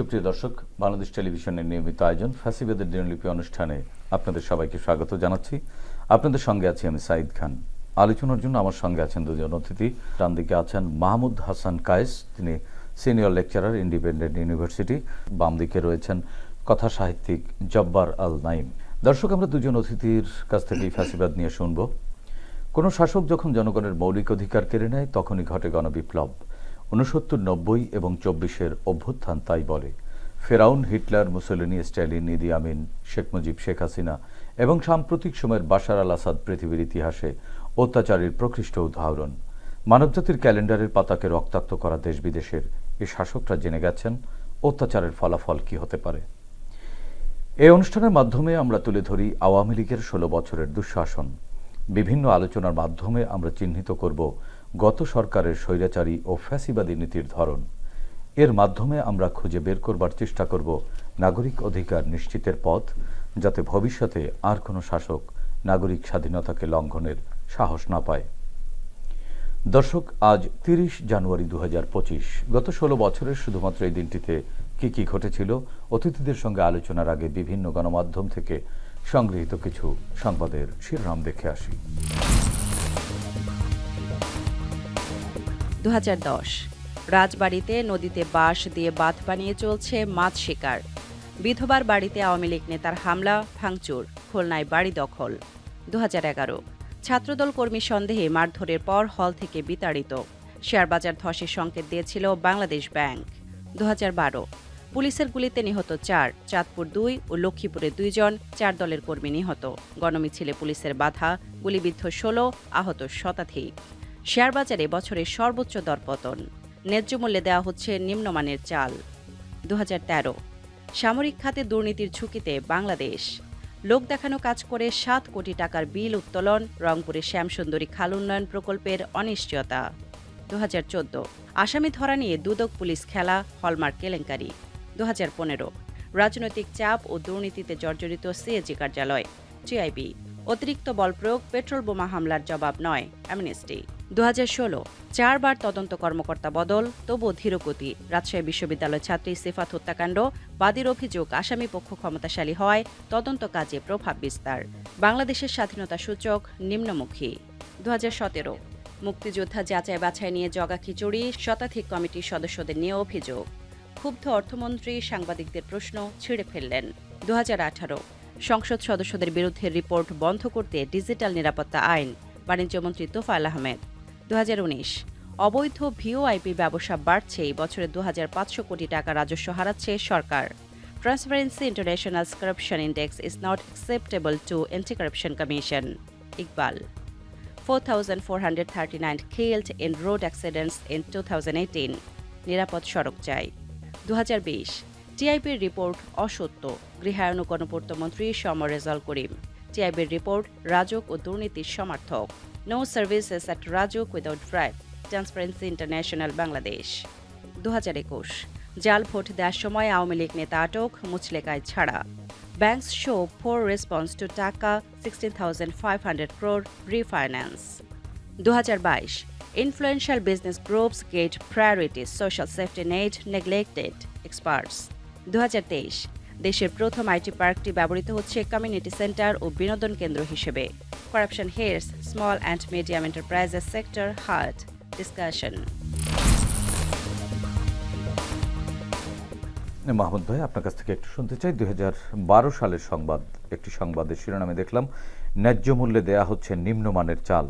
সুপ্রিয় দর্শক, বাংলাদেশ টেলিভিশনের নিয়মিত আয়োজন ফ্যাসিবাদের দিনলিপি অনুষ্ঠানে আপনাদের সবাইকে স্বাগত জানাচ্ছি। আপনাদের সঙ্গে আছি আমি সাঈদ খান। আলোচনার জন্য আমার সঙ্গে আছেন দুজন অতিথি। ডান দিকে আছেন মাহমুদ হাসান কায়েস, তিনি সিনিয়র লেকচারার, ইন্ডিপেন্ডেন্ট ইউনিভার্সিটি। বাম দিকে রয়েছেন কথা সাহিত্যিক জব্বার আল নাইম। দর্শক, আমরা দুজন অতিথির কাছ থেকেই ফ্যাসিবাদ নিয়ে শুনব। কোনো শাসক যখন জনগণের মৌলিক অধিকার কেড়ে নেয় তখনই ঘটে গণবিপ্লব। 69, 90 এবং 24-এর অভ্যুত্থান তাই বলে। ফেরাউন, হিটলার, মুসোলিনি, স্ট্যালিন, ইদি আমিন, শেখ মুজিব, শেখ হাসিনা এবং সাম্প্রতিক সময়ের বাশার আল আসাদ পৃথিবীর ইতিহাসে অত্যাচারের প্রকৃষ্ট উদাহরণ। মানবজাতির ক্যালেন্ডারের পাতাকে রক্তাক্ত করা দেশ বিদেশের এই শাসকরা জেনে গেছেন অত্যাচারের ফলাফল কি হতে পারে। এই অনুষ্ঠানের মাধ্যমে আমরা তুলে ধরি আওয়ামী লীগের 16 বছরের দুঃশাসন। বিভিন্ন আলোচনার মাধ্যমে আমরা চিহ্নিত করব গত সরকারের স্বৈরাচারী ও ফ্যাসিবাদী নীতির ধরন। এর মাধ্যমে আমরা খুঁজে বের করবার চেষ্টা করব নাগরিক অধিকার নিশ্চিতের পথ, যাতে ভবিষ্যতে আর কোনো শাসক নাগরিক স্বাধীনতাকে লঙ্ঘনের সাহস না পায়। দর্শক, আজ 30 জানুয়ারি 2025। গত 16 বছরের শুধুমাত্র এই দিনটিতে কি কি ঘটেছিল, অতিথিদের সঙ্গে আলোচনার আগে বিভিন্ন গণমাধ্যম থেকে সংগৃহীত কিছু সংবাদের শিরোনাম দেখে আসি। 2010 রাজবাড়ীতে নদীতে বাঁশ দিয়ে বাঁধ বানিয়ে চলছে মাছ শিকার। বিধবার বাড়িতে আওয়ামী লীগ নেতার হামলা, ভাঙচুর, খুলনায় বাড়ি দখল। 2011 ছাত্রদল কর্মী সন্দেহে মারধরের পর হল থেকে বিতাড়িত। শেয়ারবাজার ধসের সংকেত দিয়েছিল বাংলাদেশ ব্যাংক। 2012 পুলিশের গুলিতে নিহত 4, চাঁদপুর 2 ও লক্ষ্মীপুরে 2 জন, 4 দলের কর্মী নিহত। গণমিছিলে পুলিশের বাধা, গুলিবিদ্ধ 16, আহত শতাধিক। শেয়ারবাজারে বছরের সর্বোচ্চ দরপতন। ন্যায্য মূল্যে দেওয়া হচ্ছে নিম্নমানের চাল। 2013 সামরিক খাতে দুর্নীতির ঝুঁকিতে বাংলাদেশ। লোক দেখানো কাজ করে 7 কোটি টাকার বিল উত্তোলন। রংপুরে শ্যামসুন্দরী খাল উন্নয়ন প্রকল্পের অনিশ্চয়তা। 2014 আসামি ধরা নিয়ে দুদক পুলিশ খেলা, হলমার্ক কেলেঙ্কারি। 2015 রাজনৈতিক চাপ ও দুর্নীতিতে জর্জরিত সিএজি কার্যালয়, টিআইবি। অতিরিক্ত বল প্রয়োগ পেট্রোল বোমা হামলার জবাব নয়, অ্যামনেস্টি। 2016 4 বার তদন্ত কর্মকর্তা বদল, তবুও ধীরগতি। রাজশাহী বিশ্ববিদ্যালয় ছাত্রী সিফাত হত্যাকাণ্ড, বাদীর অভিযোগ আসামি পক্ষ ক্ষমতাশালী হওয়ায় তদন্ত কাজে প্রভাব বিস্তার। বাংলাদেশের স্বাধীনতা সূচক নিম্নমুখী। 2017 মুক্তিযোদ্ধা যাচাই বাছাই নিয়ে জগা খিচুড়ি, শতাধিক কমিটির সদস্যদের নিয়ে অভিযোগ। ক্ষুব্ধ অর্থমন্ত্রী সাংবাদিকদের প্রশ্ন ছিঁড়ে ফেললেন। 2018 সংসদ সদস্যদের বিরুদ্ধে রিপোর্ট বন্ধ করতে ডিজিটাল নিরাপত্তা আইন, বাণিজ্যমন্ত্রী তোফায়েল আহমেদ। 2019 অবৈধ ভিওআইপি ব্যবসা বাড়ছে, বছরে 2500 কোটি টাকা রাজস্ব হারাচ্ছে সরকার। Transparency International corruption index is not acceptable to anti corruption commission, Iqbal. 4,439 killed in road accidents in 2018, নিরাপদ সড়ক চাই। 2020 টিআইবির রিপোর্ট অসত্য, গৃহায়ন ও গণপূর্তমন্ত্রী সমর রেজাউল করিম। টিআইবির রিপোর্ট রাজক ও দুর্নীতির সমর্থক। No services at Rajuk without bribe, Transparency International Bangladesh. 2021 জাল ভোট দেওয়ার সময় আওয়ামী লীগ নেতা আটক, মুচলেকায় ছাড়া। Banks show poor response to টাকা 16,500 crore refinance. 2022 influential business groups get priority, social safety net neglected, experts. 2023 দেশের প্রথম আইটি পার্কটি ব্যবহৃত হচ্ছে কমিউনিটি সেন্টার ও বিনোদন কেন্দ্র হিসেবে। Corruption hits small and medium enterprises sector, hurt discussion. Mahmud ভাই, আপনার কাছ থেকে একটু শুনতে চাই। 2012 সালের সংবাদ, একটি সংবাদের শিরোনামে দেখলাম ন্যায্য মূল্যে দেয়া হচ্ছে নিম্নমানের চাল।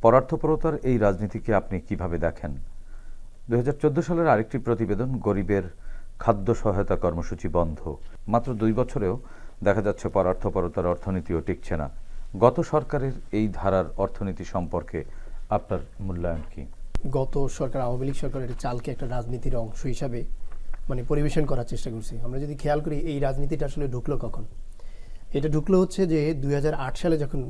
পরার্থপরতার এই রাজনীতিকে আপনি কিভাবে দেখেন? 2014 সালের আরেকটি প্রতিবেদন, গরিবের খাদ্য সহায়তা কর্মসূচি বন্ধ। মাত্র 2 বছরেও দেখা যাচ্ছে পরার্থপরতার অর্থনীতিও টিকছে না। গত সরকারের এই ধারার অর্থনীতি সম্পর্কে আপনার মূল্যায়ন কি? গত সরকার, আওয়ামী লীগ সরকারের চালকে একটা রাজনীতির অংশ হিসাবে পরিবেশন করার চেষ্টা করছে। আমরা যদি খেয়াল করি এই রাজনীতিটা আসলে ঢুকলো কখন? এটা ঢুকলো হচ্ছে যে 2008 সালে যখন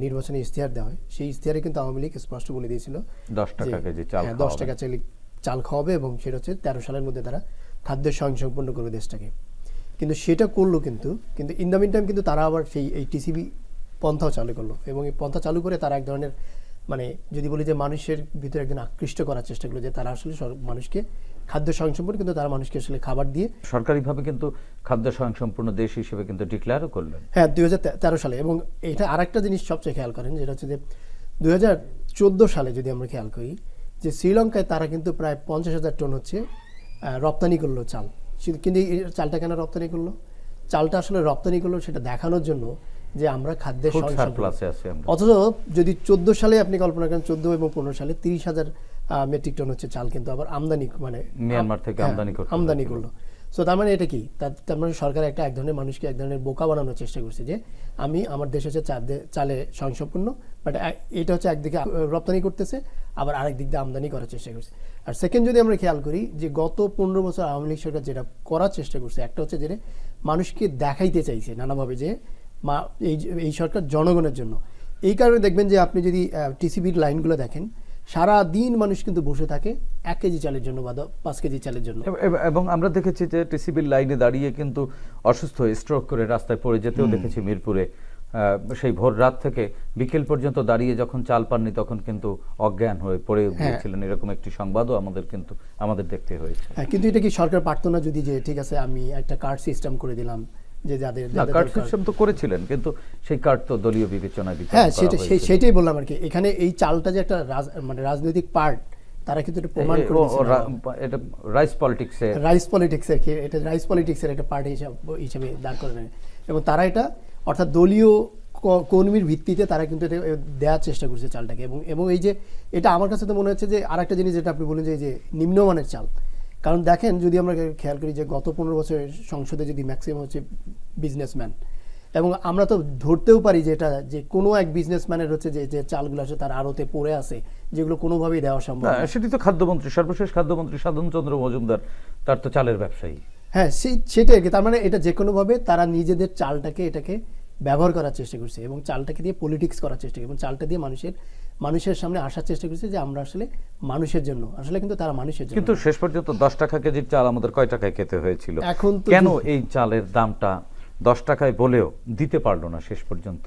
নির্বাচনে ইশতেহার দেওয়া হয়, সেই ইশতেহারে কিন্তু আওয়ামী লীগ স্পষ্ট বলে দিয়েছিল 10 টাকা কেজি চাল, 10 টাকা চাল খাওয়াবে এবং সেটা হচ্ছে 13 সালের মধ্যে তারা খাদ্যের স্বয়ংসম্পূর্ণ করবে দেশটাকে। কিন্তু সেটা করলো, কিন্তু ইন দ্য মিন টাইম কিন্তু তারা আবার এই টিসিবি পন্থাও চালু করলো এবং এই পন্থা চালু করে তারা এক ধরনের মানে যদি বলি যে মানুষের ভিতরে একজন আকৃষ্ট করার চেষ্টা করলো যে তারা আসলে মানুষকে খাদ্য স্বয়ংসম্পূর্ণ, কিন্তু তারা মানুষকে আসলে খাবার দিয়ে সরকারিভাবে কিন্তু খাদ্য স্বয়ংসম্পূর্ণ দেশ হিসেবে কিন্তু ডিক্লেয়ারও করলেন। হ্যাঁ 2013 সালে। এবং এটা আরেকটা জিনিস সবচেয়ে খেয়াল করেন, যেটা হচ্ছে যে 2014 সালে যদি আমরা খেয়াল করি যে শ্রীলঙ্কায় তারা কিন্তু প্রায় 50,000 টন হচ্ছে রপ্তানি করলো চাল। কিন্তু এই চালটা কেন রপ্তানি করলো? চালটা আসলে রপ্তানি করলো সেটা দেখানোর জন্য যে আমরা খাদ্যের ফুড স্বয়ংসম্পূর্ণ। সারপ্লাসে আছি আমরা। অথচ যদি 14 সালে আপনি কল্পনা করেন, 14 এবং 15 সালে 30,000 মেট্রিক টন হচ্ছে চাল কিন্তু আবার আমদানি, মানে মিয়ানমার থেকে হ্যাঁ, আমদানি করলো। সো তার মানে এটা কি? তার মানে সরকার এক ধরনের মানুষকে এক ধরনের বোকা বানানোর চেষ্টা করছে যে আমি আমার দেশ হচ্ছে চালে স্বয়ংসম্পূর্ণ, বাট এটা হচ্ছে একদিকে রপ্তানি করতেছে, আবার আরেক দিক দিয়ে আমদানি করার চেষ্টা করছে। আর সেকেন্ড যদি আমরা খেয়াল করি যে গত 15 বছর আওয়ামী লীগ সরকার যেটা করার চেষ্টা করছে, একটা হচ্ছে যে মানুষকে দেখাইতে চাইছে নানাভাবে যে এই সরকার জনগণের জন্য। এই কারণে দেখবেন যে আপনি যদি টিসিবির লাইনগুলো দেখেন, সারা দিন মানুষ কিন্তু বসে থাকে 1 কেজি চালের জন্য বা 5 কেজি চালের জন্য। এবং আমরা দেখেছি যে টিসিবির লাইনে দাঁড়িয়ে কিন্তু অসুস্থ হয়ে স্ট্রোক করে রাস্তায় পড়ে যেতেও দেখেছি মিরপুরে। সেই ভোর রাত থেকে বিকেল পর্যন্ত দাঁড়িয়ে যখন চাল পাননি তখন কিন্তু অজ্ঞান হয়ে পড়ে গিয়েছিলেন, এরকম একটি সংবাদও আমাদের দেখতে হয়েছে। হ্যাঁ, কিন্তু এটা কি সরকার পারতো না যদি যে ঠিক আছে আমি একটা কার্ড সিস্টেম করে দিলাম যে যাদের কার্ড সিস্টেম তো করেছিলেন, কিন্তু সেই কার্ড তো দলীয় বিবেচনায় হ্যাঁ সেটাই বললাম আর কি। এখানে এই চালটা যে একটা মানে রাজনৈতিক পার্ট, তারা কিন্তু এটা প্রমাণ করে দিয়েছে। এটা রাইস পলিটিক্সের একটা পার্ট হিসেবে দাঁড় করে নেয়। এবং তারা এটা অর্থাৎ দলীয় কর্মীর ভিত্তিতে তারা কিন্তু এটা দেওয়ার চেষ্টা করছে চালটাকে। এবং এই যে এটা আমার কাছে তো মনে হচ্ছে যে আরেকটা জিনিস যেটা আপনি বলেন যে এই যে নিম্নমানের চাল। কারণ দেখেন যদি আমরা খেয়াল করি যে গত 15 বছর সংসদে যদি ম্যাক্সিমাম হচ্ছে বিজনেসম্যান, এবং আমরা তো ধরতেও পারি যে এটা যে কোনো এক বিজনেসম্যানের হচ্ছে যে চালগুলো আছে তার আড়তে পড়ে আছে, যেগুলো কোনোভাবেই দেওয়া সম্ভব না। সেটি তো খাদ্যমন্ত্রী, সর্বশেষ খাদ্যমন্ত্রী সাধন চন্দ্র মজুমদার, তার তো চালের ব্যবসায়ী। হ্যাঁ সেটাই। তার মানে এটা যে কোনোভাবে তারা নিজেদের চালটাকে এটাকে ব্যবহার করার চেষ্টা করছে এবং চালটাকে দিয়ে পলিটিক্স করার চেষ্টা করছে এবং চালটা দিয়ে মানুষের সামনে আসার চেষ্টা করছে যে আমরা আসলে মানুষের জন্য, আসলে কিন্তু তারা মানুষের জন্য। কিন্তু শেষ পর্যন্ত 10 টাকা কেজির চাল আমাদের কয় টাকায় খেতে হয়েছিল? এখন কেন এই চালের দামটা 10 টাকায় বলেও দিতে পারলো না শেষ পর্যন্ত?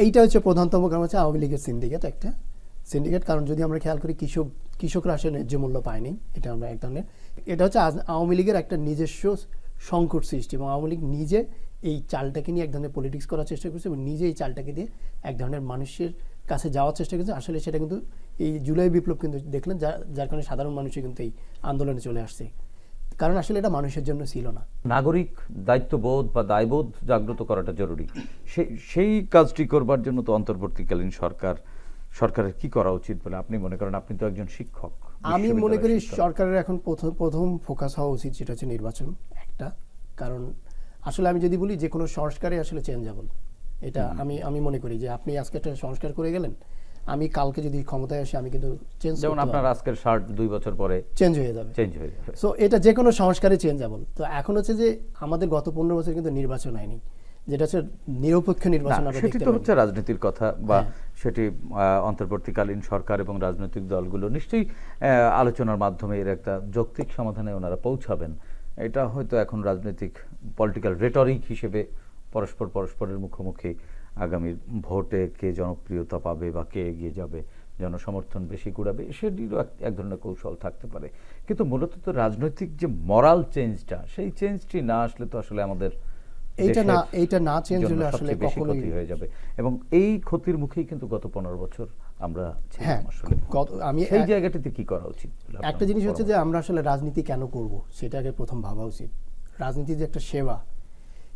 এইটা হচ্ছে প্রধানতম কারণ হচ্ছে আওয়ামী লীগের সিন্ডিকেট। কারণ যদি আমরা খেয়াল করি কৃষকরা আসলে ন্যায্য মূল্য পায়নি, এটা আমরা এক ধরনের, এটা হচ্ছে আওয়ামী লীগের একটা নিজস্ব সংকট সৃষ্টি এবং আওয়ামী লীগ নিজে এই চালটাকে নিয়ে এক ধরনের পলিটিক্স করার চেষ্টা করছে এবং নিজে এই চালটাকে দিয়ে এক ধরনের মানুষের কাছে যাওয়ার চেষ্টা করছে। আসলে সেটা কিন্তু এই জুলাই বিপ্লব কিন্তু দেখলেন, যার কারণে সাধারণ মানুষই কিন্তু এই আন্দোলনে চলে আসছে, কারণ আসলে এটা মানুষের জন্য ছিল না। নাগরিক দায়িত্ববোধ বা দায়বোধ জাগ্রত করাটা জরুরি। সেই কাজটি করবার জন্য তো অন্তর্বর্তীকালীন সরকারের কি করা উচিত বলে আপনি মনে করেন? আপনি তো একজন শিক্ষক। আমি মনে করি সরকারের এখন প্রথম ফোকাস হওয়া উচিত সেটা হচ্ছে নির্বাচন একটা। কারণ আসলে আমি যদি বলি যে কোনো সংস্কারে আসলে চেঞ্জেবল, এটা আমি মনে করি যে আপনি আজকে একটা সংস্কার করে গেলেন, আমি কালকে যদি ক্ষমতায় আসি আমি কিন্তু চেঞ্জ, যেমন আপনার আজকের শার্ট 2 বছর পরে চেঞ্জ হয়ে যাবে। সো এটা যে কোনো সংস্কারে চেঞ্জেবল। তো এখন হচ্ছে যে আমাদের গত 15 বছর কিন্তু নির্বাচন হয়নি, যেটা হচ্ছে নিরপেক্ষ নির্বাচন। সেটি তো হচ্ছে রাজনীতির কথা, বা সেটি অন্তর্বর্তীকালীন সরকার এবং রাজনৈতিক দলগুলো নিশ্চয়ই আলোচনার মাধ্যমে এর একটা যৌক্তিক সমাধানে ওনারা পৌঁছাবেন। এটা হয়তো এখন রাজনৈতিক পলিটিক্যাল রেটরিক হিসেবে পরস্পরের মুখোমুখি আগামী ভোটে কে জনপ্রিয়তা পাবে বা কে এগিয়ে যাবে, জনসমর্থন বেশি কুড়াবে, সেটিরও এক ধরনের কৌশল থাকতে পারে। কিন্তু মূলত তো রাজনৈতিক যে মরাল চেঞ্জটা, সেই চেঞ্জটি না আসলে তো আসলে আমাদের এইটা না চেঞ্জ হলে আসলে কখনোই ক্ষতি হয়ে যাবে। এবং এই ক্ষতির মুখেই কিন্তু গত 15 বছর আমরা ছিলাম। আসলে আমি সেই জায়গাটিতে কি করা উচিত? একটা জিনিস হচ্ছে যে আমরা আসলে রাজনীতি কেন করব সেটাকে প্রথম ভাবা উচিত। রাজনীতি যে একটা সেবা,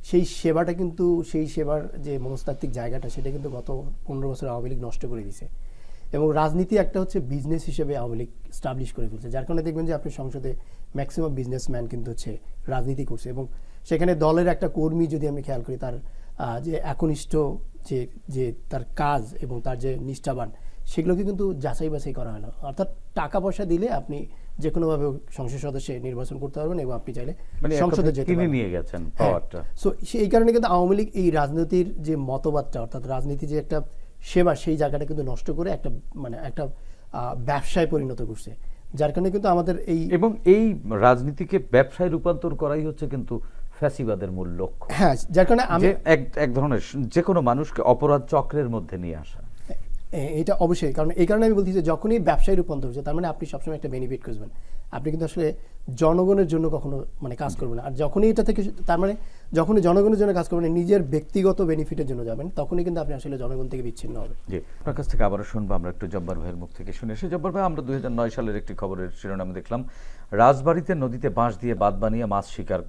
সেই সেবাটা কিন্তু সেই সেবার যে মনস্তাত্ত্বিক জায়গাটা সেটা কিন্তু গত 15 বছর আওয়ামী লীগ নষ্ট করে দিয়েছে। এবং রাজনীতি একটা হচ্ছে বিজনেস হিসেবে আওয়ামী লীগ স্টাবলিশ করে ফেলছে, যার কারণে দেখবেন যে আপনি সংসদে ম্যাক্সিমাম বিজনেসম্যান কিন্তু হচ্ছে রাজনীতি করছে। এবং সেখানে দলের একটা কর্মী যদি আমি খেয়াল করি, তার যে একনিষ্ঠ যে তার কাজ এবং তার যে নিষ্ঠাবান, সেগুলোকে কিন্তু যাচাই বাছাই করা হয় না। অর্থাৎ টাকা পয়সা দিলে আপনি যে কোনোভাবে সংসদ সদস্যে নির্বাচন করতে পারবেন এবং আপনি চাইলে সংসদে যেতে পারবেন, নিয়ে গেছেন পাওয়ারটা। সো এই কারণে কিন্তু আওয়ামী লীগ এই রাজনীতির যে মতবাদটা, অর্থাৎ রাজনীতি যে একটা সেবা, সেই জায়গাটা কিন্তু নষ্ট করে একটা ব্যবসায় পরিণত করছে, যার কারণে কিন্তু আমাদের এই রাজনীতিকে ব্যবসায় রূপান্তর করাই হচ্ছে কিন্তু ফ্যাসিবাদের মূল লক্ষ্য। হ্যাঁ, যার কারণে আমি এক ধরনের যে কোনো মানুষকে অপরাধ চক্রের মধ্যে নিয়ে আসা। এটা অবশ্যই, কারণ এই কারণে আমি বলছি যে যখনই ব্যবসায় রূপান্তর হচ্ছে, তার মানে আপনি সবসময় একটা বেনিফিট খুঁজবেন। আপনি কিন্তু আসলে জনগণের জন্য কখনো মানে কাজ করবেন না। আর যখনই এটা থেকে, তার মানে যখনই জনগণের জন্য কাজ করবেন, নিজের ব্যক্তিগত বেনিফিটের জন্য যাবেন, তখনই কিন্তু আপনি আসলে জনগণ থেকে বিচ্ছিন্ন হবেন। জি, আপনার কাছ থেকে আবারও শুনবো আমরা একটু জব্বার ভাইয়ের মুখ থেকে শুনে এসে। জব্বার ভাই, আমরা 2009 সালের একটি খবরের শিরোনামে দেখলাম, রাজবাড়িতে নদীতে বাঁশ দিয়ে বাঁধ বানিয়ে মাছ শিকার,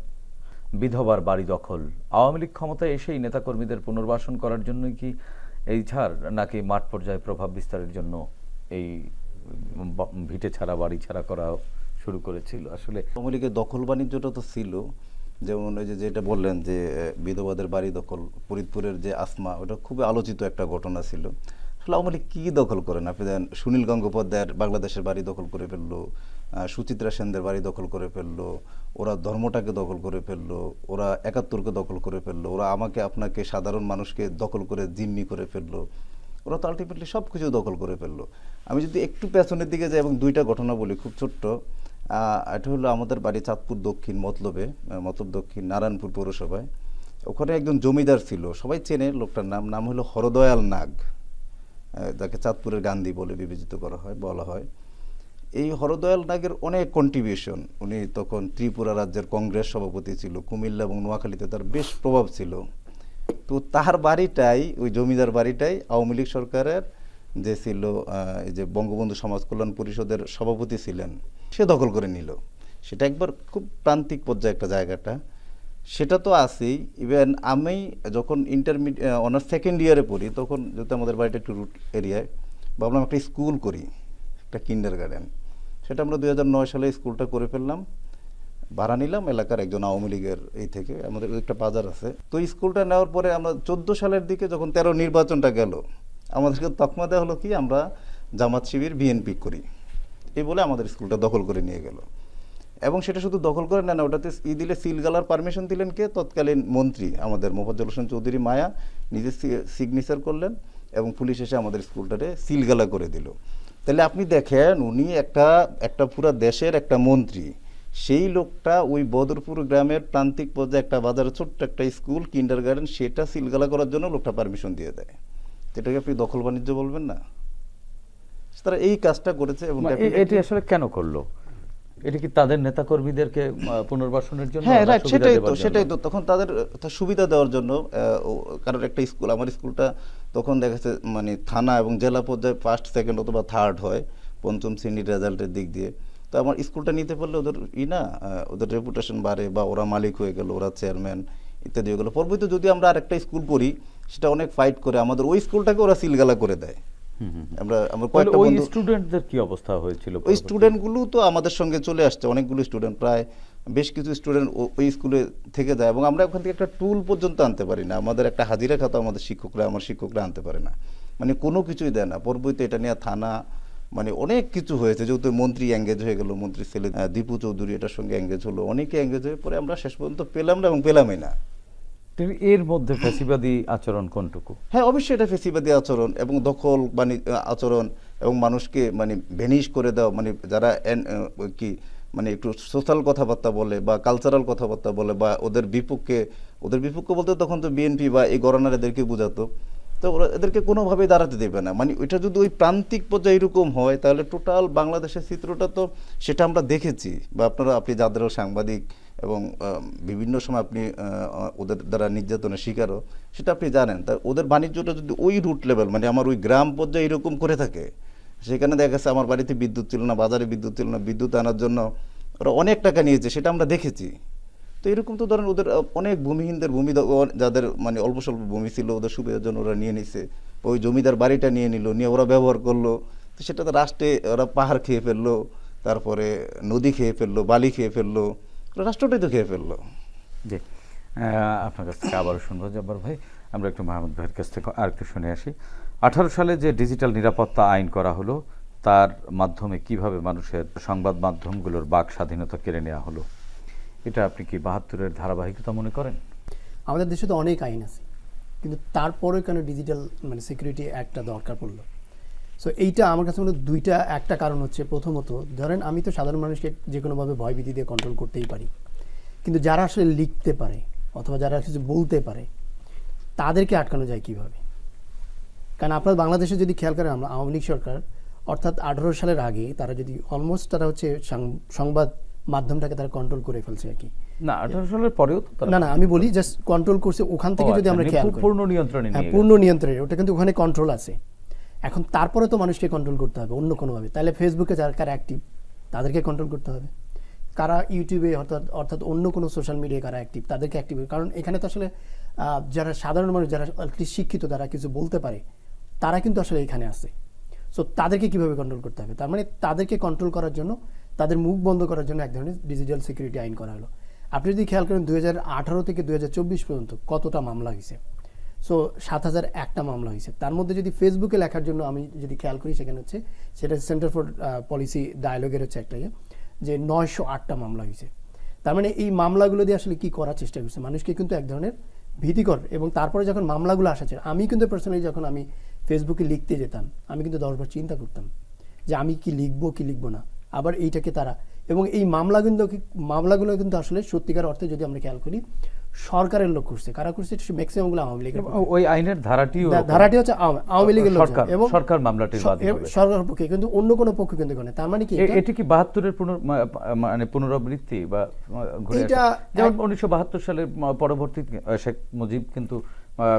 বিধবার বাড়ি দখল। আওয়ামী লীগ ক্ষমতায় এসেই নেতাকর্মীদের পুনর্বাসন করার জন্যই কি এই ছাড়, নাকি মাঠ পর্যায়ে প্রভাব বিস্তারের জন্য এই ভিটে ছাড়া বাড়ি ছাড়া করা শুরু করেছিল? আসলে আওয়ামী লীগের দখল বাণিজ্যটা তো ছিল, যেমন ওই যে যেটা বললেন যে বিধবাদের বাড়ি দখল, ফরিদপুরের যে আসমা, ওটা খুবই আলোচিত একটা ঘটনা ছিল। আসলে আওয়ামী লীগ কী দখল করেন? আপনি দেন সুনীল গঙ্গোপাধ্যায়ের বাংলাদেশের বাড়ি দখল করে ফেললো, সুচিত্রা সেনদের বাড়ি দখল করে ফেললো, ওরা ধর্মটাকে দখল করে ফেললো, ওরা ৭১কে দখল করে ফেললো, ওরা আমাকে আপনাকে সাধারণ মানুষকে দখল করে জিম্মি করে ফেললো, ওরা তো আলটিমেটলি সব কিছু দখল করে ফেললো। আমি যদি একটু পেছনের দিকে যাই এবং দুইটা ঘটনা বলি খুব ছোট্ট। এটা হলো আমাদের বাড়ি চাঁদপুর দক্ষিণ মতলব দক্ষিণ নারায়ণপুর পৌরসভায়। ওখানে একজন জমিদার ছিল, সবাই চেনে লোকটার নাম হলো হরদয়াল নাগ, যাকে চাঁদপুরের গান্ধী বলে বিবেচিত করা হয়, বলা হয়। এই হরদয়াল নাগের অনেক কন্ট্রিবিউশন, উনি তখন ত্রিপুরা রাজ্যের কংগ্রেস সভাপতি ছিল, কুমিল্লা এবং নোয়াখালীতে তার বেশ প্রভাব ছিল। তো তার বাড়িটাই, ওই জমিদার বাড়িটাই আওয়ামী লীগ সরকারের যে ছিল এই যে বঙ্গবন্ধু সমাজ কল্যাণ পরিষদের সভাপতি ছিলেন, সে দখল করে নিল। সেটা একবার খুব প্রান্তিক পর্যায়ে একটা জায়গাটা, সেটা তো আছেই। ইভেন আমি যখন অনার্স সেকেন্ড ইয়ারে পড়ি, তখন যেহেতু আমাদের বাড়িটা একটু রুট এরিয়ায়, ভাবলাম একটা স্কুল করি, একটা কিন্ডার গার্ডেন। সেটা আমরা 2009 সালে স্কুলটা করে ফেললাম, ভাড়া নিলাম এলাকার একজন আওয়ামী লীগের এই থেকে, আমাদের একটা বাজার আছে। তো স্কুলটা নেওয়ার পরে আমরা 14 সালের দিকে যখন 13 নির্বাচনটা গেল, আমাদেরকে তকমা দেওয়া হলো কি আমরা জামাত শিবির বিএনপি করি, এই বলে আমাদের স্কুলটা দখল করে নিয়ে গেল। এবং সেটা শুধু দখল করে না, ওটাতে দিলে সিলগালার পারমিশন দিলেন কে? তৎকালীন মন্ত্রী আমাদের মোফাজ্জল হোসেন চৌধুরী মায়া নিজে সিগনেচার করলেন এবং পুলিশ এসে আমাদের স্কুলটাতে সিলগালা করে দিল। তাহলে আপনি দেখেন, উনি একটা পুরা দেশের একটা মন্ত্রী, সেই লোকটা ওই বদরপুর গ্রামের প্রান্তিক পর্যায়ে একটা বাজারে ছোট্ট একটা স্কুল কিন্ডার গার্ডেন, সেটা সিলগালা করার জন্য লোকটা পারমিশন দিয়ে দেয়। এটাকে আপনি দখল বাণিজ্য বলবেন না? তারা এই কাজটা করেছে। এবং এটি আসলে কেন করলো? এটা কি তাদের নেতাকর্মীদেরকে পুনর্বাসনের জন্য? হ্যাঁ, রাইট, সেটাই তো তখন তাদের সুবিধা দেওয়ার জন্য। কারণ একটা স্কুল, আমার স্কুলটা তখন দেখা যাচ্ছে মানে থানা এবং জেলা পর্যায়ে ফার্স্ট, সেকেন্ড অথবা থার্ড হয় পঞ্চম শ্রেণীর রেজাল্টের দিক দিয়ে। তো আমার স্কুলটা নিতে পারলে ওদের ওদের রেপুটেশন বাড়ে, বা ওরা মালিক হয়ে গেল, ওরা চেয়ারম্যান ইত্যাদি হয়ে গেলো। পরবর্তীতে যদি আমরা আরেকটা স্কুল করি, সেটা অনেক ফাইট করে আমাদের ওই স্কুলটাকে ওরা সিলগালা করে দেয়। ওই স্টুডেন্টদের কি অবস্থা হয়েছিল? ওই স্টুডেন্টগুলো তো আমাদের সঙ্গে চলে আসছে, অনেকগুলো স্টুডেন্ট, প্রায় বেশ কিছু স্টুডেন্ট ওই স্কুলে থেকে যায়। এবং আমরা ওখান থেকে একটা টুল পর্যন্ত আনতে পারি না, আমাদের একটা হাজিরা খাতা আমার শিক্ষকরা আনতে পারে না, মানে কোনো কিছুই দেয় না। পরবর্তীতে এটা নিয়ে থানা, মানে অনেক কিছু হয়েছে, যেহেতু মন্ত্রী এঙ্গেজ হয়ে গেল, মন্ত্রীর ছেলে দীপু চৌধুরী এটার সঙ্গে এঙ্গেজ হলো, অনেকে এঙ্গেজ হয়ে পরে আমরা শেষ পর্যন্ত পেলাম না এবং পেলামই না। এর মধ্যে ফ্যাসিবাদী আচরণ কোনটুকু? হ্যাঁ, অবশ্যই এটা ফ্যাসিবাদী আচরণ এবং দখল আচরণ এবং মানুষকে মানে ভ্যানিশ করে দেওয়া, মানে যারা কি মানে একটু সোশ্যাল কথাবার্তা বলে বা কালচারাল কথাবার্তা বলে বা ওদের বিপক্ষে বলতে তখন তো বিএনপি বা এই গরানার এদেরকে বোঝাতো, তো ওরা এদেরকে কোনোভাবেই দাঁড়াতে দেবে না। মানে ওইটা যদি ওই প্রান্তিক পর্যায়ে এরকম হয়, তাহলে টোটাল বাংলাদেশের চিত্রটা তো সেটা আমরা দেখেছি, বা আপনি যাদেরও সাংবাদিক এবং বিভিন্ন সময় আপনি ওদের দ্বারা নির্যাতনের শিকারও, সেটা আপনি জানেন। তা ওদের বাণিজ্যটা যদি ওই রুট লেভেল, মানে আমার ওই গ্রাম পর্যায়ে এরকম করে থাকে, সেখানে দেখা গেছে আমার বাড়িতে বিদ্যুৎ ছিল না, বাজারে বিদ্যুৎ ছিল না, বিদ্যুৎ আনার জন্য ওরা অনেক টাকা নিয়েছে, সেটা আমরা দেখেছি। তো এরকম তো ধরেন ওদের অনেক ভূমিহীনদের যাদের মানে অল্প স্বল্প ভূমি ছিল, ওদের সুবিধার জন্য ওরা নিয়ে নিছে, ওই জমিদার বাড়িটা নিয়ে নিল, নিয়ে ওরা ব্যবহার করলো। তো সেটা তো রাষ্ট্রে ওরা পাহাড় খেয়ে ফেললো, তারপরে নদী খেয়ে ফেললো, বালি খেয়ে ফেললো, রাষ্ট্রটাই তো খেয়ে ফেললো। জি, আপনার কাছ থেকে আবারও শুনবো জব্বার ভাই। আমরা একটু মাহমুদ ভাইয়ের কাছ থেকে আর একটু শুনে আসি। 18 সালে যে ডিজিটাল নিরাপত্তা আইন করা হলো, তার মাধ্যমে কিভাবে মানুষের সংবাদ মাধ্যমগুলোর বাক স্বাধীনতা কেড়ে নেওয়া হলো, এটা আপনি কি 72-এর ধারাবাহিকতা মনে করেন? আমাদের দেশে তো অনেক আইন আছে, কিন্তু তারপরে কেন ডিজিটাল মানে সিকিউরিটি অ্যাক্টটা দরকার পড়লো? সো এইটা আমার কাছে মনে হয় একটা কারণ হচ্ছে, প্রথমত ধরেন আমি তো সাধারণ মানুষকে যে কোনোভাবে ভয়ভীতি দিয়ে কন্ট্রোল করতেই পারি, কিন্তু যারা আসলে লিখতে পারে অথবা যারা কিছু বলতে পারে, তাদেরকে আটকানো যায় কিভাবে? কারণ আপনার বাংলাদেশে যদি খেয়াল করেন, আমরা আওয়ামী লীগ সরকার অর্থাৎ 18 সালের আগে তারা যদি অলমোস্ট তারা হচ্ছে সংবাদ মাধ্যমটাকে তারা কন্ট্রোল করে ফেলছে আর কি। না 18 সালের পরেও তো তারা- না না, আমি বলি জাস্ট কন্ট্রোল করছে ওখান থেকে যদি আমরা খেয়াল করি, পূর্ণ নিয়ন্ত্রণে হ্যাঁ নিয়ে পূর্ণ নিয়ন্ত্রণে, ওটা কিন্তু ওখানে কন্ট্রোল আছে। এখন তারপরে তো মানুষকে কন্ট্রোল করতে হবে অন্য কোনোভাবে। তাহলে ফেসবুকে যারা কারা অ্যাক্টিভ তাদেরকে কন্ট্রোল করতে হবে, কারা ইউটিউবে অর্থাৎ অন্য কোনো সোশ্যাল মিডিয়ায় কারা অ্যাক্টিভ তাদেরকে অ্যাক্টিভ, কারণ এখানে তো আসলে যারা সাধারণ মানুষ, যারা শিক্ষিত, তারা কিছু বলতে পারে, তারা কিন্তু আসলে এখানে আছে। সো তাদেরকে কিভাবে কন্ট্রোল করতে হবে, তার মানে তাদেরকে কন্ট্রোল করার জন্য, তাদের মুখ বন্ধ করার জন্য এক ধরনের ডিজিটাল সিকিউরিটি আইন করা হলো। আপনি যদি খেয়াল করেন 2018 থেকে 2024 পর্যন্ত কতটা মামলা হয়েছে, সো 7001টা মামলা হয়েছে। তার মধ্যে যদি ফেসবুকে লেখার জন্য আমি যদি খেয়াল করি, সেখানে হচ্ছে সেটা সেন্টার ফর পলিসি ডায়ালগের হচ্ছে একটা যে 908টা মামলা হয়েছে। তার মানে এই মামলাগুলো দিয়ে আসলে কি করার চেষ্টা করছে, মানুষকে কিন্তু এক ধরনের ভীতিকর। এবং তারপরে যখন মামলাগুলো আসা ছিল, আমি কিন্তু পার্সোনালি যখন আমি ফেসবুকে লিখতে যেতাম, আমি কিন্তু 10বার চিন্তা করতাম যে আমি কি লিখবো কি লিখবো না। আবার এইটাকে তারা, এবং এই মামলাগুলো কিন্তু আসলে সত্যিকার অর্থে যদি আমরা খেয়াল করি, সরকারের লোক করছে। কারা করছে? ম্যাক্সিমামগুলো আওয়ামী লীগের। ওই আইনের ধারাটিও ধারাটি হচ্ছে আওয়ামী লীগের লোক, এবং সরকার মামলাটির বাদী হবে। সরকার পক্ষে, কিন্তু অন্য কোনো পক্ষ কিন্তু করে। তার মানে কি এটি কি 72-এর মানে পুনরাবৃত্তি বা ঘুরে এইটা আসা? যেমন 1972 সালের পরবর্তী শেখ মুজিব কিন্তু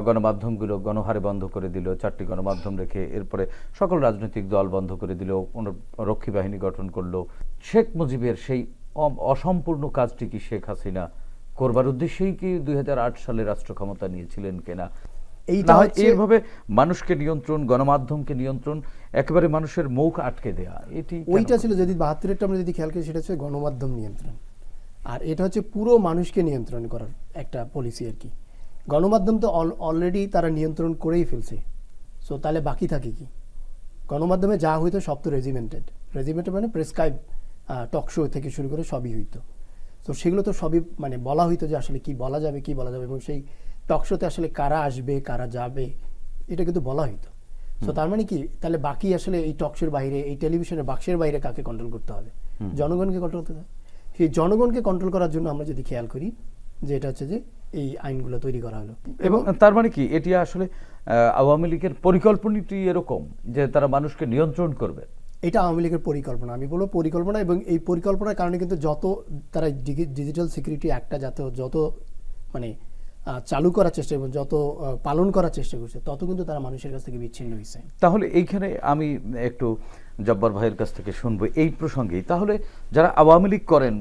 গণমাধ্যমগুলো গণহারে বন্ধ করে দিল, 4টি গণমাধ্যম রেখে, এরপরে সকল রাজনৈতিক দল বন্ধ করে দিল, রক্ষী বাহিনী গঠন করলো। শেখ মুজিবের সেই অসম্পূর্ণ কাজটি কি শেখ হাসিনা করবার উদ্দেশ্যেই কি 2008 সালে রাষ্ট্র ক্ষমতা নিয়েছিলেন কিনা? এইটা এইভাবে মানুষকে নিয়ন্ত্রণ, গণমাধ্যমকে নিয়ন্ত্রণ, একেবারে মানুষের মুখ আটকে দেয়া, এটি ওইটা ছিল যদি 72-এরটা আমরা যদি খেয়াল করি, সেটা হচ্ছে গণমাধ্যম নিয়ন্ত্রণ, আর এটা হচ্ছে পুরো মানুষকে নিয়ন্ত্রণ করার একটা পলিসি আর কি। গণমাধ্যম তো অলরেডি তারা নিয়ন্ত্রণ করেই ফেলছে, সো তাহলে বাকি থাকে কি? গণমাধ্যমে যা হইতো সব তো রেজিমেন্টেড মানে প্রেসক্রাইব, টক শো থেকে শুরু করে সবই হইতো। তো সেগুলো তো সবই মানে বলা হইতো যে আসলে কি বলা যাবে, এবং সেই টক শোতে আসলে কারা আসবে কারা যাবে এটা কিন্তু বলা হইতো। তো তার মানে কি, তাহলে বাকি আসলে এই টক শোর বাইরে, এই টেলিভিশনের বাক্সের বাইরে কাকে কন্ট্রোল করতে হবে? জনগণকে কন্ট্রোল করতে হবে। সেই জনগণকে কন্ট্রোল করার জন্য আমরা যদি খেয়াল করি যে এটা হচ্ছে যে এই আইনগুলো তৈরি করা হলো। এবং তার মানে কি এটি আসলে আওয়ামী লীগের পরিকল্পনাটি এরকম যে তারা মানুষকে নিয়ন্ত্রণ করবে? এটা আওয়ামী লীগের পরিকল্পনা, আমি বলবো পরিকল্পনা। এবং এই পরিকল্পনার কারণে কিন্তু যত তারা ডিজিটাল সিকিউরিটি অ্যাক্টটা যত মানে চালু করার চেষ্টা এবং যত পালন করার চেষ্টা করছে, তত কিন্তু তারা মানুষের কাছ থেকে বিচ্ছিন্ন হয়েছে। তাহলে এইখানে আমি একটু জব্বার ভাইয়ের কাছ থেকে শুনবো এই প্রসঙ্গেই। তাহলে যারা আওয়ামী লীগ করেন,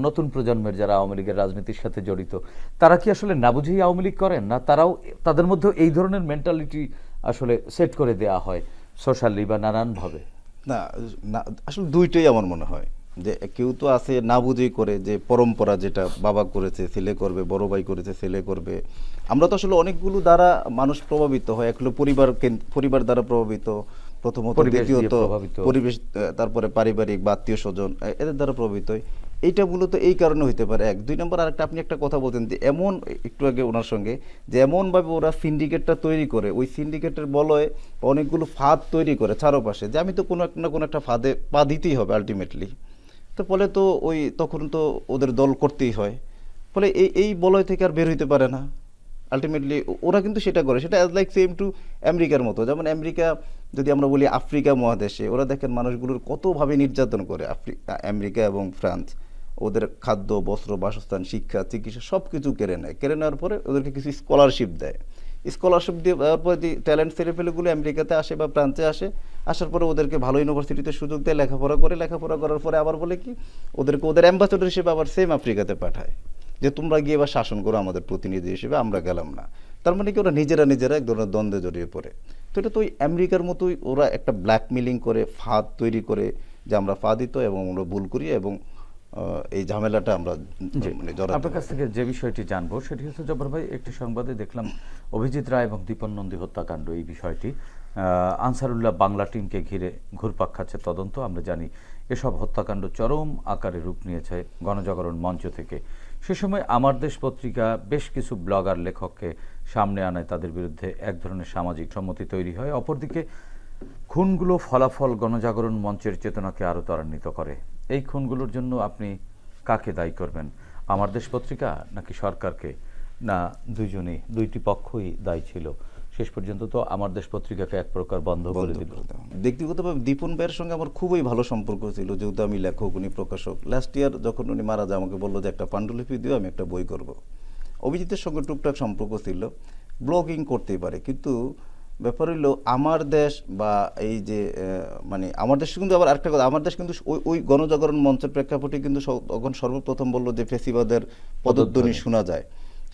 নতুন প্রজন্মের যারা আওয়ামী লীগের রাজনীতির সাথে জড়িত, তারা কি আসলে না বুঝেই আওয়ামী লীগ করেন, না তারাও তাদের মধ্যে এই ধরনের মেন্টালিটি আসলে সেট করে দেয়া হয় সোশ্যালি বা নানানভাবে? না না, আসলে দুইটাই আমার মনে হয়। যে কেউ তো আছে না বুঝেই করে, যে পরম্পরা, যেটা বাবা করেছে ছেলে করবে, বড় ভাই করেছে ছেলে করবে। আমরা তো আসলে অনেকগুলো দ্বারা মানুষ প্রভাবিত হয়। এক হলো পরিবার দ্বারা প্রভাবিত, প্রথমত, দ্বিতীয়ত পরিবেশ, তারপরে পারিবারিক বা আত্মীয় স্বজন, এদের দ্বারা প্রভাবিত হয়। এইটা মূলত এই কারণে হইতে পারে। 2 নম্বর আরেকটা, আপনি একটা কথা বলতেন যে এমন একটু আগে ওনার সঙ্গে, যে এমনভাবে ওরা সিন্ডিকেটটা তৈরি করে, ওই সিন্ডিকেটের বলয়ে অনেকগুলো ফাঁদ তৈরি করে চারপাশে, যে আমি তো কোনো না কোনো একটা ফাঁদে পা দিতেই হবে আলটিমেটলি। তো ফলে তো তখন তো ওদের দল করতেই হয়। ফলে এই বলয় থেকে আর বের হইতে পারে না আলটিমেটলি। ওরা কিন্তু সেটা করে, সেটা অ্যাজ লাইক সেম টু আমেরিকার মতো। যেমন আমেরিকা, যদি আমরা বলি আফ্রিকা মহাদেশে, ওরা দেখেন মানুষগুলোর কতভাবে নির্যাতন করে। আমেরিকা এবং ফ্রান্স ওদের খাদ্য, বস্ত্র, বাসস্থান, শিক্ষা, চিকিৎসা সব কিছু কেড়ে নেয়। কেড়ে নেওয়ার পরে ওদেরকে কিছু স্কলারশিপ দেয়। স্কলারশিপ দেওয়ার পরে ট্যালেন্ট ছেলেপেলেগুলো আমেরিকাতে আসে বা ফ্রান্সে আসার পরে ওদেরকে ভালো ইউনিভার্সিটিতে সুযোগ দেয়, লেখাপড়া করার পরে আবার বলে কি, ওদেরকে ওদের অ্যাম্বাসেডর হিসেবে আবার সেম আফ্রিকাতে পাঠায়, যে তোমরা গিয়ে এবার শাসন করো আমাদের প্রতিনিধি হিসেবে, আমরা গেলাম না। তার মানে কি, ওরা নিজেরা এক ধরনের দ্বন্দ্বে জড়িয়ে পড়ে। তো এটা তো ওই আমেরিকার মতোই, ওরা একটা ব্ল্যাকমেলিং করে, ফাঁদ তৈরি করে, যে আমরা ফাঁদিত এবং আমরা ভুল করি, এবং এই ঝামেলাটা আমরা আপনার কাছ থেকে যে বিষয়টি জানবো সেটি হচ্ছে, জব্বার ভাই, একটি সংবাদে দেখলাম অভিজিৎ রায় এবং দীপন নন্দী হত্যাকাণ্ড, এই বিষয়টি আনসারুল্লাহ বাংলা টিমকে ঘিরে ঘুরপাক খাচ্ছে তদন্ত। আমরা জানি এসব হত্যাকাণ্ড চরম আকারে রূপ নিয়েছে গণজাগরণ মঞ্চ থেকে। সে সময় আমার দেশ পত্রিকা বেশ কিছু ব্লগার লেখককে সামনে আনায়, তাদের বিরুদ্ধে এক ধরনের সামাজিক সম্মতি তৈরি হয়। অপরদিকে খুনগুলো ফলাফল গণজাগরণ মঞ্চের চেতনাকে আরও ত্বরান্বিত করে। এই খুনগুলোর জন্য আপনি কাকে দায়ী করবেন? আমার দেশ পত্রিকা নাকি সরকারকে? না দুইটি পক্ষই দায়ী ছিল? শেষ পর্যন্ত তো আমার দেশ পত্রিকাকে এক প্রকার বন্ধ করে দিল। ব্যক্তিগতভাবে দীপন ভাইয়ের সঙ্গে আমার খুবই ভালো সম্পর্ক ছিল, যেহেতু আমি লেখক, উনি প্রকাশক। লাস্ট ইয়ার যখন উনি মারা যায় আমাকে বললো যে একটা পাণ্ডুলিপি দিও, আমি একটা বই করব। অভিজিতের সঙ্গে টুকটাক সম্পর্ক ছিল, ব্লগিং করতেই পারে, কিন্তু ব্যাপার হইলো আমার দেশ বা এই যে মানে আমার দেশ কিন্তু আবার আরেকটা কথা, আমার দেশ কিন্তু ওই গণজাগরণ মঞ্চের প্রেক্ষাপটে কিন্তু তখন সর্বপ্রথম বললো যে ফেসিবাদের পদধ্বনি শোনা যায়।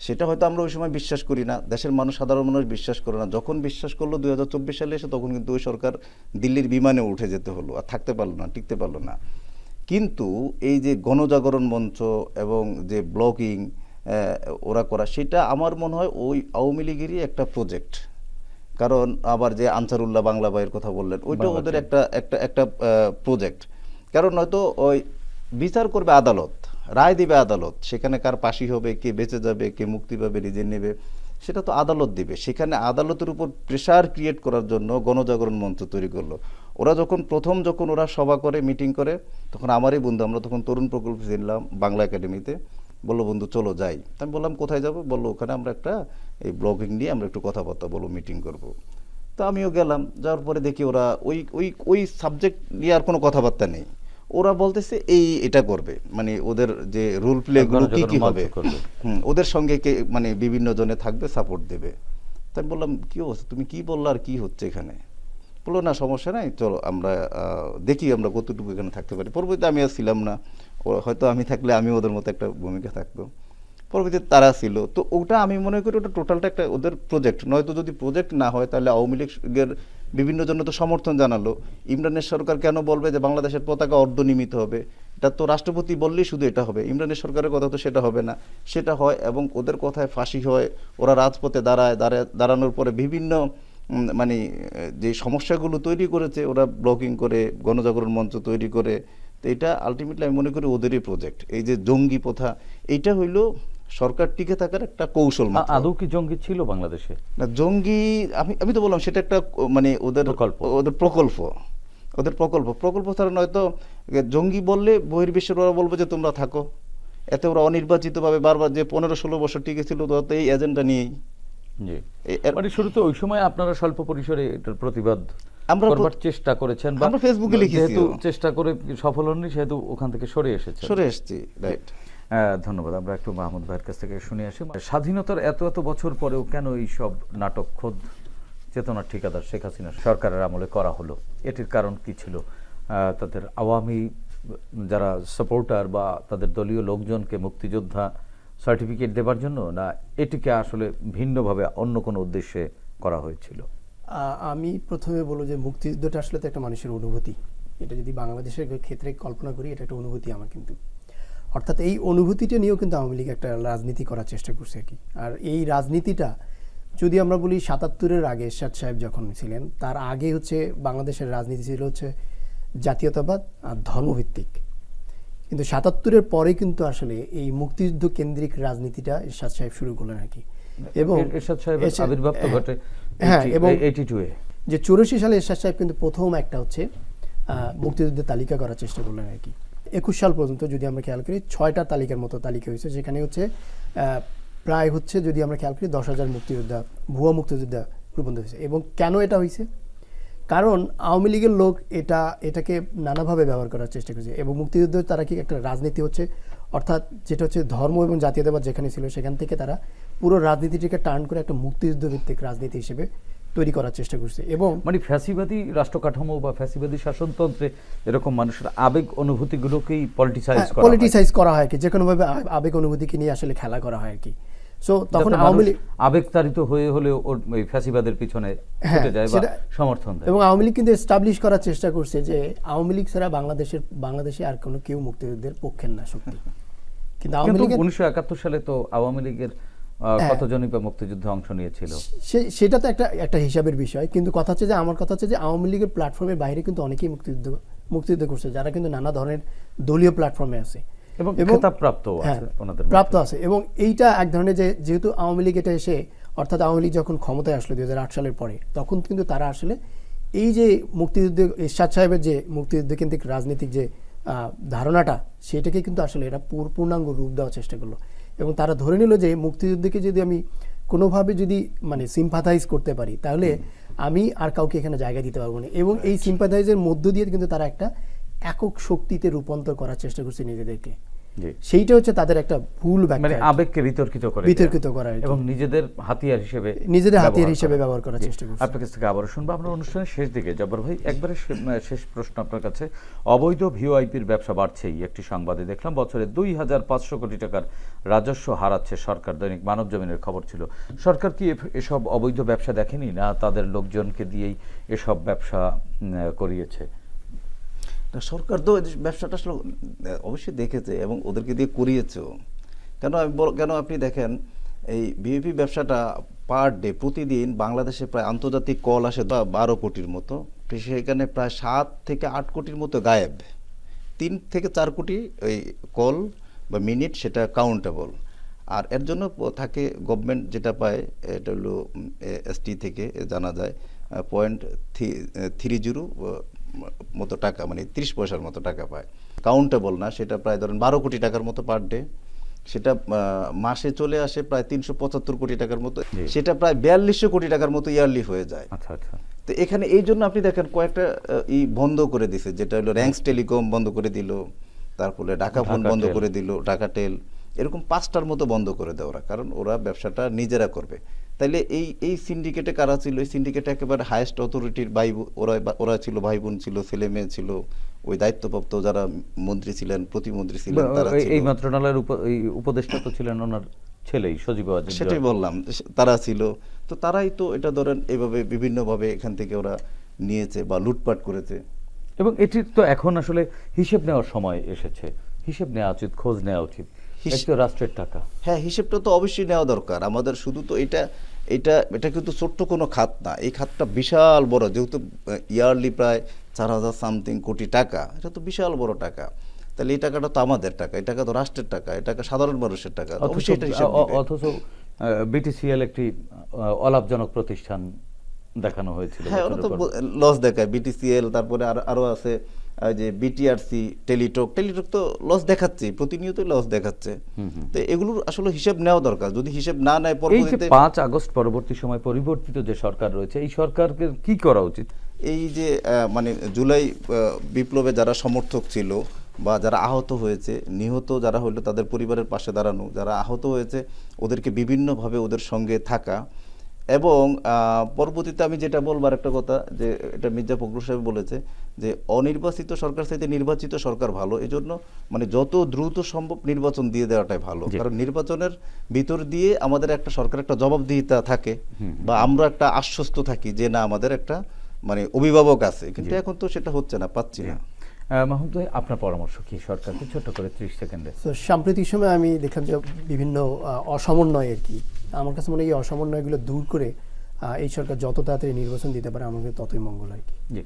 সেটা হয়তো আমরা ওই সময় বিশ্বাস করি না, দেশের মানুষ, সাধারণ মানুষ বিশ্বাস করে না। যখন বিশ্বাস করলো 2024 সালে এসে, তখন কিন্তু ওই সরকার দিল্লির বিমানে উঠে যেতে হলো, আর থাকতে পারলো না, টিকতে পারলো না। কিন্তু এই যে গণজাগরণ মঞ্চ এবং যে ব্লগিং ওরা করা, সেটা আমার মনে হয় ওই আওয়ামী লীগেরই একটা প্রজেক্ট। কারণ আবার যে আনসারুল্লাহ বাংলা ভাইয়ের কথা বললেন, ওইটা ওদের একটা একটা একটা প্রজেক্ট। কারণ হয়তো ওই বিচার করবে আদালত, রায় দিবে আদালত, সেখানে কার ফাঁসি হবে, কে বেঁচে যাবে, কে মুক্তি পাবে, রিজেন নেবে, সেটা তো আদালত দিবে। সেখানে আদালতের উপর প্রেশার ক্রিয়েট করার জন্য গণজাগরণ মঞ্চ তৈরি করলো। ওরা যখন ওরা সভা করে, মিটিং করে, তখন আমারই বন্ধু, আমরা তখন তরুণ প্রকল্প ছিলাম বাংলা একাডেমিতে, বললো বন্ধু চলো যাই। আমি বললাম কোথায় যাবো? বললো ওখানে আমরা একটা এই ব্লগিং নিয়ে আমরা একটু কথাবার্তা বলবো, মিটিং করব। তো আমিও গেলাম, যাওয়ার পরে দেখি ওরা ওই সাবজেক্ট নিয়ে আর কোনো কথাবার্তা নেই। ওরা বলতেছে এটা করবে, মানে ওদের যে রোল প্লে গুলো কি কি হবে, ওদের সঙ্গে কে মানে বিভিন্ন জনে থাকবে, সাপোর্ট দেবে। তাই বললাম কি অবস্থা, তুমি কি বললো আর কি হচ্ছে এখানে? বললো না সমস্যা নাই, চলো আমরা দেখি আমরা কতটুকু এখানে থাকতে পারি। পরবর্তীতে আমি আর ছিলাম না, হয়তো আমি থাকলে আমি ওদের মতো একটা ভূমিকা থাকতো। পরবর্তীতে তারা ছিল, তো ওটা আমি মনে করি ওটা টোটালটা একটা ওদের প্রজেক্ট। নয়তো যদি প্রজেক্ট না হয়, তাহলে আওয়ামী লীগের বিভিন্ন জন তো সমর্থন জানালো। ইমরানের সরকার কেন বলবে যে বাংলাদেশের পতাকা অর্ধনিমিত হবে? এটা তো রাষ্ট্রপতি বললেই শুধু এটা হবে, ইমরানের সরকারের কথা তো সেটা হবে না। সেটা হয় এবং ওদের কথায় ফাঁসি হয়, ওরা রাজপথে দাঁড়ানোর পরে বিভিন্ন মানে যে সমস্যাগুলো তৈরি করেছে, ওরা ব্লগিং করে, গণজাগরণ মঞ্চ তৈরি করে। তো এটা আলটিমেটলি আমি মনে করি ওদেরই প্রজেক্ট। এই যে জঙ্গি প্রথা, এইটা হইলো সরকার টিকে থাকার একটা কৌশল মাত্র। আদৌ কি জঙ্গি ছিল বাংলাদেশে? না, জঙ্গি আমি তো বললাম সেটা একটা মানে ওদের প্রকল্প ছাড়া নয়তো জঙ্গি বললে বহির্বিশ্বের ওরা বলবে যে তোমরা থাকো। এতে ওরা অনির্বাচিতভাবে বারবার যে 15-16 বছর টিকে ছিল, তো এই এজেন্ডা নিয়েই। জি, মানে শুরুতে ওই সময় আপনারা স্বল্প পরিসরে এটার প্রতিবাদ করবার চেষ্টা করেছেন, বা আমরা ফেসবুকে লিখেছি, যেহেতু চেষ্টা করে সফল হননি সেহেতু ওখান থেকে সরে এসেছি। রাইট, ধন্যবাদ। আমরা একটু মাহমুদ ভাইয়ের কাছ থেকে শুনে আসি, স্বাধীনতার এত বছর পরেও কেন এই সব নাটক খোদ চেতনার ঠিকাদার শেখ হাসিনা সরকারের আমলে করা হলো? এটির কারণ কি ছিল? তাদের আওয়ামী যারা সাপোর্টার বা তাদের দলীয় লোকজনকে মুক্তিযোদ্ধা সার্টিফিকেট দেবার জন্য, না এটিকে আসলে ভিন্নভাবে অন্য কোনো উদ্দেশ্যে করা হয়েছিল? আমি প্রথমে বলবো যে মুক্তিযুদ্ধটা আসলে তো একটা মানুষের অনুভূতি। এটা যদি বাংলাদেশের ক্ষেত্রে কল্পনা করি, এটা একটা অনুভূতি আমার, কিন্তু অর্থাৎ এই অনুভূতিটা নিয়েও কিন্তু আওয়ামী লীগ একটা রাজনীতি করার চেষ্টা করছে আর কি। আর এই রাজনীতিটা যদি আমরা বলি ৭৭-এর আগে এরশাদ সাহেব যখন ছিলেন, তার আগে হচ্ছে বাংলাদেশের রাজনীতি ছিল হচ্ছে জাতীয়তাবাদ আর ধর্মভিত্তিক। কিন্তু ৭৭-এর পরে কিন্তু আসলে এই মুক্তিযুদ্ধ কেন্দ্রিক রাজনীতিটা এরশাদ সাহেব শুরু করলেন আর কি। এবং এরশাদ সাহেবের আবির্ভাব তো ঘটে এবং 82-এ, যে ৮৪ সালে এরশাদ সাহেব কিন্তু প্রথম একটা হচ্ছে মুক্তিযুদ্ধের তালিকা করার চেষ্টা করলেন আর কি। ২১ সাল পর্যন্ত যদি আমরা খেয়াল করি ৬টা তালিকার মতো তালিকা হয়েছে, যেখানে হচ্ছে প্রায় হচ্ছে যদি আমরা খেয়াল করি ১০,০০০ মুক্তিযোদ্ধা, ভুয়া মুক্তিযোদ্ধা রূপান্তরিত হয়েছে। এবং কেন এটা হয়েছে? কারণ আওয়ামী লীগের লোক এটাকে নানাভাবে ব্যবহার করার চেষ্টা করেছে। এবং মুক্তিযুদ্ধ তারা কি একটা রাজনীতি হচ্ছে, অর্থাৎ যেটা হচ্ছে ধর্ম এবং জাতীয়তাবাদ যেখানে ছিল, সেখান থেকে তারা পুরো রাজনীতিটিকে টার্ন করে একটা মুক্তিযুদ্ধ ভিত্তিক রাজনীতি হিসেবে তৈরি করার চেষ্টা করছে। এবং মানে ফ্যাসিবাদী রাষ্ট্র কাঠামো বা ফ্যাসিবাদী শাসনতন্ত্রে এরকম মানুষের আবেগ অনুভূতিগুলোকেই পলিটিসাইজ করা হয় আর কি, যে কোনোভাবে আবেগ অনুভূতিকে নিয়ে আসলে খেলা করা হয় আর কি। সো তখন আওয়ামী লীগ আবেগতাড়িত হয়ে হলেও ওই ফ্যাসিবাদের পিছনে ছুটে যায় বা সমর্থন দেয়। এবং আওয়ামী লীগ কিন্তু এস্টাবলিশ করার চেষ্টা করছে যে আওয়ামী লীগ ছাড়া বাংলাদেশে আর কোনো কেউ মুক্তিযুদ্ধের পক্ষের না শক্তি। কিন্তু 1971 সালে তো আওয়ামী লীগের কতজনই বা মুক্তিযুদ্ধে অংশ নিয়েছিল, সেটা তো একটা হিসাবের বিষয়। কিন্তু কথা হচ্ছে যে আমার কথা হচ্ছে যে আওয়ামী লীগের প্ল্যাটফর্মের বাইরে কিন্তু অনেকেই মুক্তিযুদ্ধ করছে, যারা কিন্তু নানা ধরনের দলীয় প্ল্যাটফর্মে আছে এবং প্রাপ্ত আছে। এবং এইটা এক ধরনের যেহেতু আওয়ামী লীগ এটা এসে, অর্থাৎ আওয়ামী লীগ যখন ক্ষমতায় আসলো 2008 সালের পরে, তখন কিন্তু তারা আসলে এই যে মুক্তিযুদ্ধ, এরশাদ সাহেবের যে মুক্তিযুদ্ধ কেন্দ্রিক রাজনীতিক যে ধারণাটা, সেটাকে কিন্তু আসলে এরা পূর্ণাঙ্গ রূপ দেওয়ার চেষ্টা করলো। এবং তারা ধরে নিল যে মুক্তিযুদ্ধকে যদি আমি কোনোভাবে যদি মানে সিম্পাথাইজ করতে পারি, তাহলে আমি আর কাউকে এখানে জায়গা দিতে পারবো না। এবং এই সিম্পাথাইজের মধ্য দিয়ে কিন্তু তারা একটা একক শক্তিতে রূপান্তর করার চেষ্টা করছে নিজেদেরকে। জি। সেইটা হচ্ছে তাদের একটা ভুল মানে ব্যাখ্যা, আবেগকে বিতর্কিত করে বিতর্কিত করা আর কি। এবং নিজেদের হাতিয়ার হিসেবে ব্যবহার করার জি। চেষ্টা করছে। আপনার কাছ থেকে আবারও শুনবো আমরা অনুষ্ঠানের শেষ দিকে। জব্বার ভাই, একবারে শেষ প্রশ্ন আপনার কাছে। অবৈধ ভিওআইপির ব্যবসা বাড়ছেই, একটি সংবাদে দেখলাম বছরে 2,500 কোটি টাকার রাজস্ব হারাচ্ছে সরকার। দৈনিক মানবজমিনের খবর ছিল। সরকার কি এসব অবৈধ ব্যবসা দেখেনি, না তাদের লোকজনকে দিয়েই এসব ব্যবসা করিয়েছে? না, সরকার তো এই ব্যবসাটা আসলে অবশ্যই দেখেছে এবং ওদেরকে দিয়ে করিয়েছেও। কেন আপনি দেখেন এই ভিওআইপি ব্যবসাটা পার ডে প্রতিদিন বাংলাদেশে প্রায় আন্তর্জাতিক কল আসে 12 কোটির মতো, সেখানে প্রায় 7 থেকে 8 কোটির মতো গায়েব। 3 থেকে 4 কোটি ওই কল বা মিনিট সেটা কাউন্টেবল। আর এর জন্য থাকে গভর্নমেন্ট যেটা পায়, এটা হলো এসটি থেকে জানা যায় 0.30 মতো টাকা, মানে 30 পয়সার মতো টাকা পায়। কাউন্টেবল না, সেটা প্রায় ধরেন 12 কোটি টাকার মতো পার ডে। সেটা মাসে চলে আসে প্রায় 375 কোটি টাকার মতো, সেটা প্রায় 4200 কোটি টাকার মতো ইয়ারলি হয়ে যায়। আচ্ছা আচ্ছা। তো এখানে এই জন্য আপনি দেখেন কয়েকটা বন্ধ করে দিছে, যেটা হলো র্যাঙ্কস টেলিকম বন্ধ করে দিল, তারপরে ঢাকা ফোন বন্ধ করে দিল, ঢাকা টেল, এরকম 5টার মতো বন্ধ করে দেয় ওরা, কারণ ওরা ব্যবসাটা নিজেরা করবে। তাইলে এই সিন্ডিকেটে কারা ছিল? এই সিন্ডিকেটে একেবারে হাইয়েস্ট অথরিটির ওরা ছিল, ভাই বোন ছিল, ছেলে মেয়ে ছিল, ওই দায়িত্বপ্রাপ্ত যারা মন্ত্রী ছিলেন, প্রতিমন্ত্রী ছিলেন, তারা ছিল। এই মন্ত্রণালয়ের উপদেষ্টা তো ছিলেন ওনার ছেলেই সজীব ওয়াজেদ। সেটাই বললাম, তারা ছিল। তো তারাই তো এটা ধরেন এভাবে বিভিন্নভাবে এখান থেকে ওরা নিয়েছে বা লুটপাট করেছে। এবং এটির তো এখন আসলে হিসেব নেওয়ার সময় এসেছে, হিসেব নেওয়া উচিত, খোঁজ নেওয়া উচিত। এটা তো রাষ্ট্রের টাকা। হ্যাঁ, হিসেবটা তো অবশ্যই নেওয়া দরকার আমাদের। শুধু তো এটা কিন্তু ছোট্ট কোনো খাত না, এই খাতটা বিশাল বড়, যেহেতু ইয়ারলি প্রায় 4000 সামথিং কোটি টাকা, এটা তো বিশাল বড় টাকা। তাহলে এই টাকাটা তো আমাদের টাকা, এই টাকা তো রাষ্ট্রের টাকা, এই টাকা সাধারণ মানুষের টাকা। অথচ বিটিসিএল একটি অলাভজনক প্রতিষ্ঠান দেখানো হয়েছিল। হ্যাঁ, ওরা তো লস দেখায় বিটিসিএল, তারপরে আরো আছে যে বিটিআরসি, টেলিটক তো লস দেখাচ্ছে, প্রতিনিয়তই লস দেখাচ্ছে। তো এগুলোর আসলে হিসাব নেওয়া দরকার। যদি হিসাব না নেয়, পরবর্তীতে 5 আগস্ট পরবর্তী সময় পরিবর্তিত যে সরকার রয়েছে, এই সরকারকে কি করা উচিত? এই যে মানে জুলাই বিপ্লবে যারা সমর্থক ছিল বা যারা আহত হয়েছে, নিহত যারা হলো, তাদের পরিবারের পাশে দাঁড়ানো, যারা আহত হয়েছে ওদেরকে বিভিন্নভাবে ওদের সঙ্গে থাকা। এবং পরবর্তীতে আমি যেটা বলবার একটা কথা, যে এটা মির্জা ফখরুল সাহেব বলেছে যে অনির্বাচিত সরকার চাইতে নির্বাচিত সরকার ভালো। এই জন্য মানে যত দ্রুত সম্ভব নির্বাচন দিয়ে দেওয়াটাই ভালো, কারণ নির্বাচনের ভিতর দিয়ে আমাদের একটা সরকার একটা জবাবদিহিতা থাকে, বা আমরা একটা আশ্বস্ত থাকি যে না, আমাদের একটা মানে অভিভাবক আছে। কিন্তু এখন তো সেটা হচ্ছে না, পাচ্ছি না। মাহমুদ ভাই, আপনার পরামর্শ কি সরকারকে, ছোট্ট করে 30 সেকেন্ডে? তো সাম্প্রতিক সময় আমি দেখলাম যে বিভিন্ন অসমন্বয় আর কি, আমার কাছে মনে হয় এই অসমন্বয়গুলো দূর করে এই সরকার যত তাড়াতাড়ি নির্বাচন দিতে পারে আমাদের ততই মঙ্গল আর কি। জি,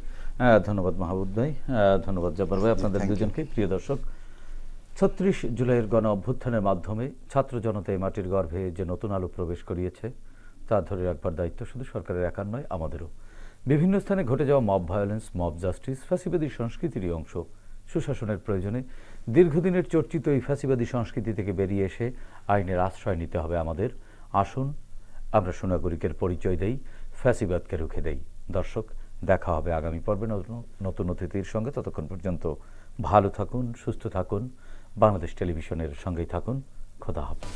ধন্যবাদ মাহমুদ ভাই, ধন্যবাদ জব্বার ভাই, আপনাদের দুজনকে। প্রিয় দর্শক, 36 জুলাইয়ের গণ অভ্যুত্থানের মাধ্যমে ছাত্র জনতা এই মাটির গর্ভে যে নতুন আলো প্রবেশ করিয়েছে, তা ধরে রাখবার দায়িত্ব শুধু সরকারের একার নয়, আমাদেরও। বিভিন্ন স্থানে ঘটে যাওয়া মব ভায়োলেন্স, মব জাস্টিস ফ্যাসিবাদী সংস্কৃতিরই অংশ। সুশাসনের প্রয়োজনে দীর্ঘদিনের চর্চিত এই ফ্যাসিবাদী সংস্কৃতি থেকে বেরিয়ে এসে আইনের আশ্রয় নিতে হবে আমাদের। আসুন আমরা সুনাগরিকের পরিচয় দেই, ফ্যাসিবাদকে রুখে দেই। দর্শক, দেখা হবে আগামী পর্বে নতুন অতিথির সঙ্গে। ততক্ষণ পর্যন্ত ভালো থাকুন, সুস্থ থাকুন, বাংলাদেশ টেলিভিশনের সঙ্গেই থাকুন। খোদা হাফেজ।